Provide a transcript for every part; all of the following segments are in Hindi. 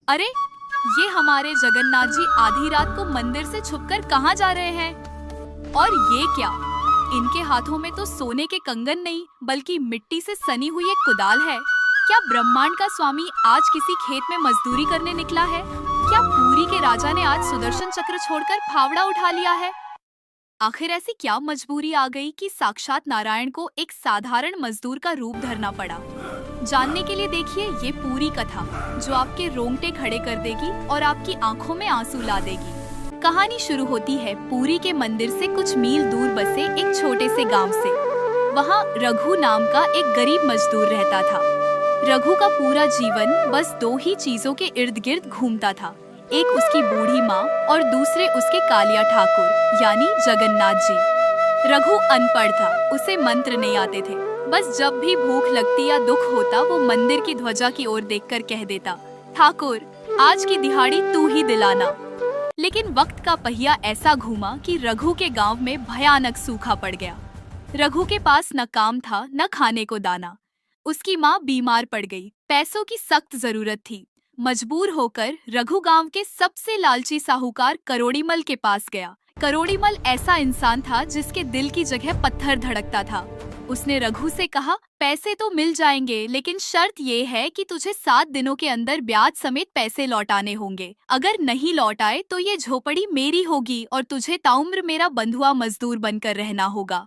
अरे, ये हमारे जगन्नाथ जी आधी रात को मंदिर से छुपकर कहाँ जा रहे हैं? और ये क्या? इनके हाथों में तो सोने के कंगन नहीं बल्कि मिट्टी से सनी हुई एक कुदाल है। क्या ब्रह्मांड का स्वामी आज किसी खेत में मजदूरी करने निकला है? क्या पुरी के राजा ने आज सुदर्शन चक्र छोड़कर फावड़ा उठा लिया है? आखिर ऐसी क्या मजबूरी आ गई कि साक्षात नारायण को एक साधारण मजदूर का रूप धरना पड़ा? जानने के लिए देखिए ये पूरी कथा, जो आपके रोंगटे खड़े कर देगी और आपकी आंखों में आंसू ला देगी। कहानी शुरू होती है पुरी के मंदिर से कुछ मील दूर बसे एक छोटे से गांव से। वहां रघु नाम का एक गरीब मजदूर रहता था। रघु का पूरा जीवन बस दो ही चीजों के इर्द गिर्द घूमता था, एक उसकी बूढ़ी माँ और दूसरे उसके कालिया ठाकुर यानी जगन्नाथ जी। रघु अनपढ़ था, उसे मंत्र नहीं आते थे। बस जब भी भूख लगती या दुख होता वो मंदिर की ध्वजा की ओर देखकर कह देता, ठाकुर आज की दिहाड़ी तू ही दिलाना। लेकिन वक्त का पहिया ऐसा घूमा कि रघु के गांव में भयानक सूखा पड़ गया। रघु के पास न काम था न खाने को दाना। उसकी माँ बीमार पड़ गई, पैसों की सख्त जरूरत थी। मजबूर होकर रघु गांव के सबसे लालची साहूकार करोड़ीमल के पास गया। करोड़ीमल ऐसा इंसान था जिसके दिल की जगह पत्थर धड़कता था। उसने रघु से कहा, पैसे तो मिल जाएंगे, लेकिन शर्त ये है कि तुझे 7 दिनों के अंदर ब्याज समेत पैसे लौटाने होंगे। अगर नहीं लौट आए तो ये झोपड़ी मेरी होगी और तुझे ताउम्र मेरा बंधुआ मजदूर बनकर रहना होगा।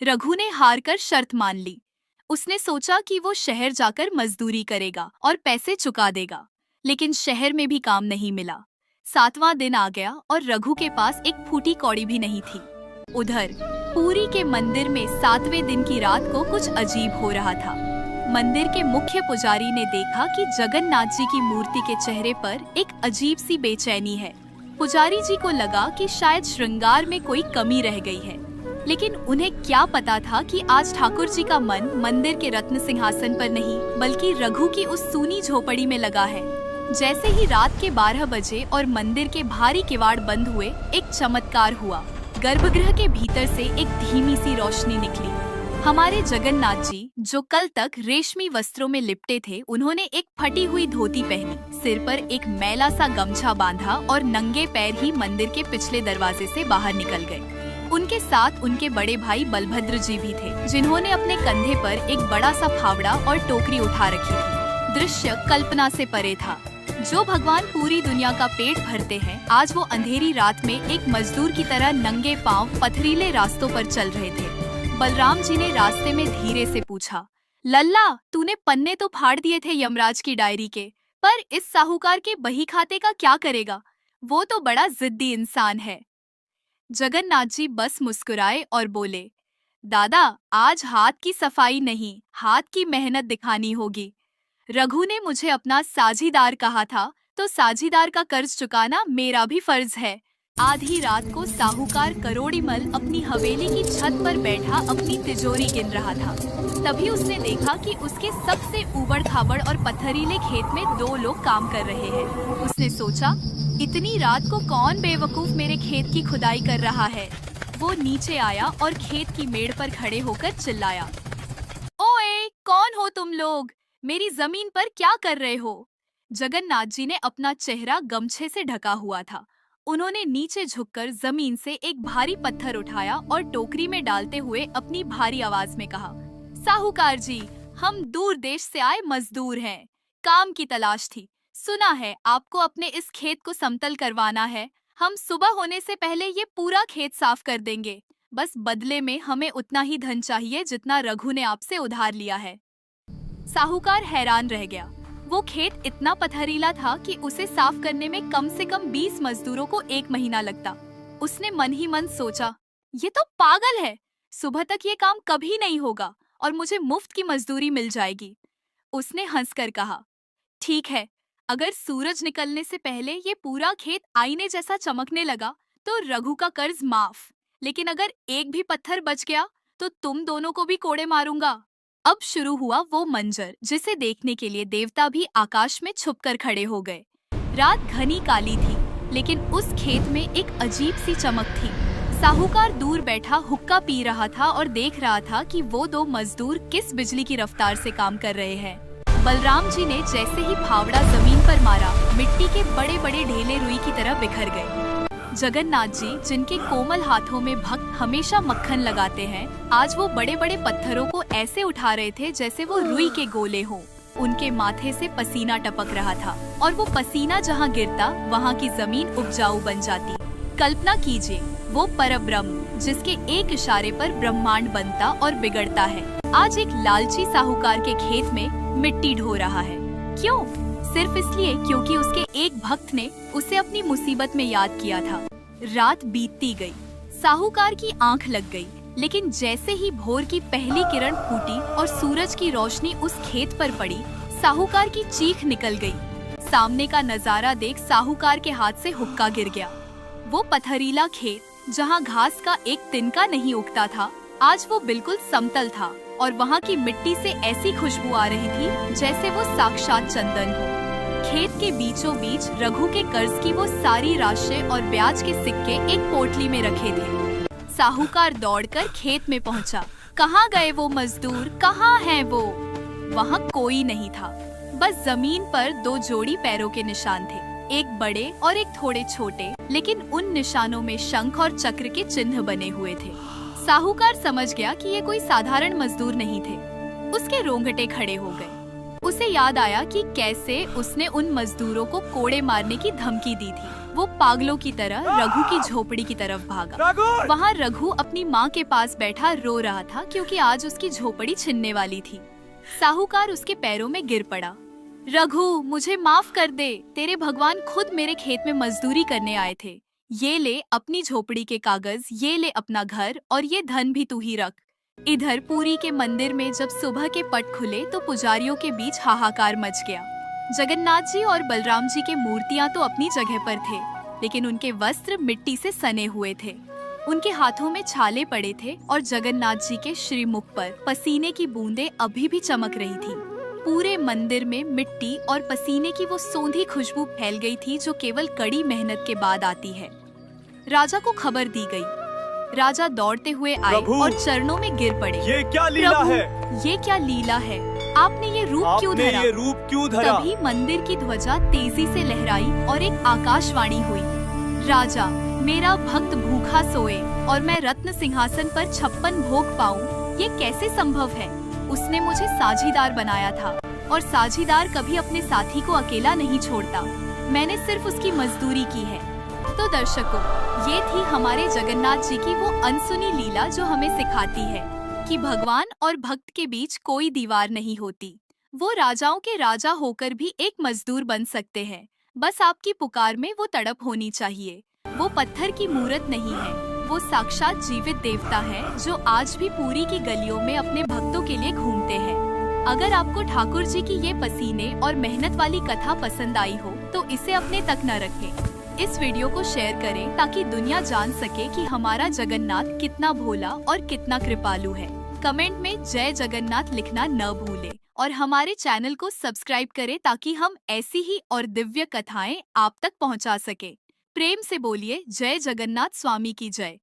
रघु ने हार कर शर्त मान ली। उसने सोचा कि वो शहर जाकर मजदूरी करेगा और पैसे चुका देगा, लेकिन शहर में भी काम नहीं मिला। 7वां दिन आ गया और रघु के पास एक फूटी कौड़ी भी नहीं थी। उधर पुरी के मंदिर में 7वें दिन की रात को कुछ अजीब हो रहा था। मंदिर के मुख्य पुजारी ने देखा कि जगन्नाथ जी की मूर्ति के चेहरे पर एक अजीब सी बेचैनी है। पुजारी जी को लगा कि शायद श्रृंगार में कोई कमी रह गई है, लेकिन उन्हें क्या पता था कि आज ठाकुर जी का मन मंदिर के रत्न सिंहासन पर नहीं बल्कि रघु की उस सूनी झोपड़ी में लगा है। जैसे ही रात के 12 बजे और मंदिर के भारी किवाड़ बंद हुए, एक चमत्कार हुआ। गर्भगृह के भीतर से एक धीमी सी रोशनी निकली। हमारे जगन्नाथ जी, जो कल तक रेशमी वस्त्रों में लिपटे थे, उन्होंने एक फटी हुई धोती पहनी, सिर पर एक मैला सा गमछा बांधा और नंगे पैर ही मंदिर के पिछले दरवाजे से बाहर निकल गए। उनके साथ उनके बड़े भाई बलभद्र जी भी थे, जिन्होंने अपने कंधे पर एक बड़ा सा फावड़ा और टोकरी उठा रखी थी। दृश्य कल्पना से परे था। जो भगवान पूरी दुनिया का पेट भरते हैं, आज वो अंधेरी रात में एक मजदूर की तरह नंगे पांव पथरीले रास्तों पर चल रहे थे। बलराम जी ने रास्ते में धीरे से पूछा, लल्ला, तूने पन्ने तो फाड़ दिए थे यमराज की डायरी के, पर इस साहूकार के बही खाते का क्या करेगा? वो तो बड़ा जिद्दी इंसान है। जगन्नाथ जी बस मुस्कुराए और बोले, दादा, आज हाथ की सफाई नहीं, हाथ की मेहनत दिखानी होगी। रघु ने मुझे अपना साझीदार कहा था, तो साझीदार का कर्ज चुकाना मेरा भी फर्ज है। आधी रात को साहूकार करोड़ीमल अपनी हवेली की छत पर बैठा अपनी तिजोरी गिन रहा था। तभी उसने देखा कि उसके सबसे ऊबड़ खाबड़ और पत्थरीले खेत में 2 लोग काम कर रहे हैं। उसने सोचा, इतनी रात को कौन बेवकूफ मेरे खेत की खुदाई कर रहा है। वो नीचे आया और खेत की मेड़ पर खड़े होकर चिल्लाया, ओए, कौन हो तुम लोग? मेरी जमीन पर क्या कर रहे हो? जगन्नाथ जी ने अपना चेहरा गमछे से ढका हुआ था। उन्होंने नीचे झुककर जमीन से एक भारी पत्थर उठाया और टोकरी में डालते हुए अपनी भारी आवाज में कहा, साहूकार जी, हम दूर देश से आए मजदूर हैं, काम की तलाश थी। सुना है आपको अपने इस खेत को समतल करवाना है। हम सुबह होने से पहले ये पूरा खेत साफ कर देंगे। बस बदले में हमें उतना ही धन चाहिए जितना रघु ने आपसे उधार लिया है। साहूकार हैरान रह गया। वो खेत इतना पथरीला था कि उसे साफ करने में कम से कम 20 मजदूरों को 1 महीना लगता। उसने मन ही मन सोचा, ये तो पागल है, सुबह तक ये काम कभी नहीं होगा और मुझे मुफ्त की मजदूरी मिल जाएगी। उसने हंसकर कहा, ठीक है, अगर सूरज निकलने से पहले ये पूरा खेत आईने जैसा चमकने लगा तो रघु का कर्ज माफ, लेकिन अगर एक भी पत्थर बच गया तो तुम दोनों को भी कोड़े मारूंगा। अब शुरू हुआ वो मंजर, जिसे देखने के लिए देवता भी आकाश में छुपकर खड़े हो गए। रात घनी काली थी, लेकिन उस खेत में एक अजीब सी चमक थी। साहूकार दूर बैठा हुक्का पी रहा था और देख रहा था कि वो 2 मजदूर किस बिजली की रफ्तार से काम कर रहे हैं। बलराम जी ने जैसे ही फावड़ा जमीन पर मारा, मिट्टी के बड़े बड़े ढेले रुई की तरह बिखर गए। जगन्नाथ जी, जिनके कोमल हाथों में भक्त हमेशा मक्खन लगाते हैं, आज वो बड़े बड़े पत्थरों को ऐसे उठा रहे थे जैसे वो रुई के गोले हों। उनके माथे से पसीना टपक रहा था और वो पसीना जहाँ गिरता वहाँ की जमीन उपजाऊ बन जाती। कल्पना कीजिए, वो परब्रह्म जिसके एक इशारे पर ब्रह्मांड बनता और बिगड़ता है, आज एक लालची साहूकार के खेत में मिट्टी ढो रहा है। क्यों? सिर्फ इसलिए क्योंकि उसके एक भक्त ने उसे अपनी मुसीबत में याद किया था। रात बीतती गई, साहूकार की आंख लग गई, लेकिन जैसे ही भोर की पहली किरण फूटी और सूरज की रोशनी उस खेत पर पड़ी, साहूकार की चीख निकल गई। सामने का नजारा देख साहूकार के हाथ से हुक्का गिर गया। वो पथरीला खेत, जहाँ घास का एक तिनका नहीं उगता था, आज वो बिल्कुल समतल था और वहाँ की मिट्टी से ऐसी खुशबू आ रही थी जैसे वो साक्षात चंदन हो। खेत के बीचों बीच रघु के कर्ज की वो सारी राशि और ब्याज के सिक्के एक पोटली में रखे थे। साहूकार दौड़कर खेत में पहुंचा। कहाँ गए वो मजदूर, कहाँ हैं वो? वहाँ कोई नहीं था, बस जमीन पर दो जोड़ी पैरों के निशान थे, एक बड़े और एक थोड़े छोटे, लेकिन उन निशानों में शंख और चक्र के चिन्ह बने हुए थे। साहूकार समझ गया कि ये कोई साधारण मजदूर नहीं थे। उसके रोंगटे खड़े हो गए। उसे याद आया कि कैसे उसने उन मजदूरों को कोड़े मारने की धमकी दी थी। वो पागलों की तरह रघु की झोपड़ी की तरफ भागा। वहाँ रघु अपनी माँ के पास बैठा रो रहा था क्योंकि आज उसकी झोपड़ी छिनने वाली थी। साहूकार उसके पैरों में गिर पड़ा। रघु, मुझे माफ कर दे, तेरे भगवान खुद मेरे खेत में मजदूरी करने आए थे। ये ले अपनी झोपड़ी के कागज, ये ले अपना घर और ये धन भी तू ही रख। इधर पुरी के मंदिर में जब सुबह के पट खुले तो पुजारियों के बीच हाहाकार मच गया। जगन्नाथ जी और बलराम जी के मूर्तियां तो अपनी जगह पर थे, लेकिन उनके वस्त्र मिट्टी से सने हुए थे। उनके हाथों में छाले पड़े थे और जगन्नाथ जी के श्रीमुख पर पसीने की बूंदें अभी भी चमक रही थी। पूरे मंदिर में मिट्टी और पसीने की वो सोंधी खुशबू फैल गई थी जो केवल कड़ी मेहनत के बाद आती है। राजा को खबर दी गई। राजा दौड़ते हुए आए और चरणों में गिर पड़े। ये क्या लीला है? ये क्या लीला है? आपने ये रूप क्यों धरा? तभी मंदिर की ध्वजा तेजी से लहराई और एक आकाशवाणी हुई। राजा, मेरा भक्त भूखा सोए और मैं रत्न सिंहासन पर 56 भोग पाऊं, ये कैसे संभव है? उसने मुझे साझीदार बनाया था और साझीदार कभी अपने साथी को अकेला नहीं छोड़ता। मैंने सिर्फ उसकी मजदूरी की है। तो दर्शकों, ये थी हमारे जगन्नाथ जी की वो अनसुनी लीला जो हमें सिखाती है कि भगवान और भक्त के बीच कोई दीवार नहीं होती। वो राजाओं के राजा होकर भी एक मजदूर बन सकते हैं। बस आपकी पुकार में वो तड़प होनी चाहिए। वो पत्थर की मूर्त नहीं है, वो साक्षात जीवित देवता है जो आज भी पुरी की गलियों में अपने भक्तों के लिए घूमते हैं। अगर आपको ठाकुर जी की ये पसीने और मेहनत वाली कथा पसंद आई हो तो इसे अपने तक न रखें। इस वीडियो को शेयर करें ताकि दुनिया जान सके कि हमारा जगन्नाथ कितना भोला और कितना कृपालु है। कमेंट में जय जगन्नाथ लिखना न भूलें और हमारे चैनल को सब्सक्राइब करें ताकि हम ऐसी ही और दिव्य कथाएं आप तक पहुंचा सके। प्रेम से बोलिए जय जगन्नाथ स्वामी की जय।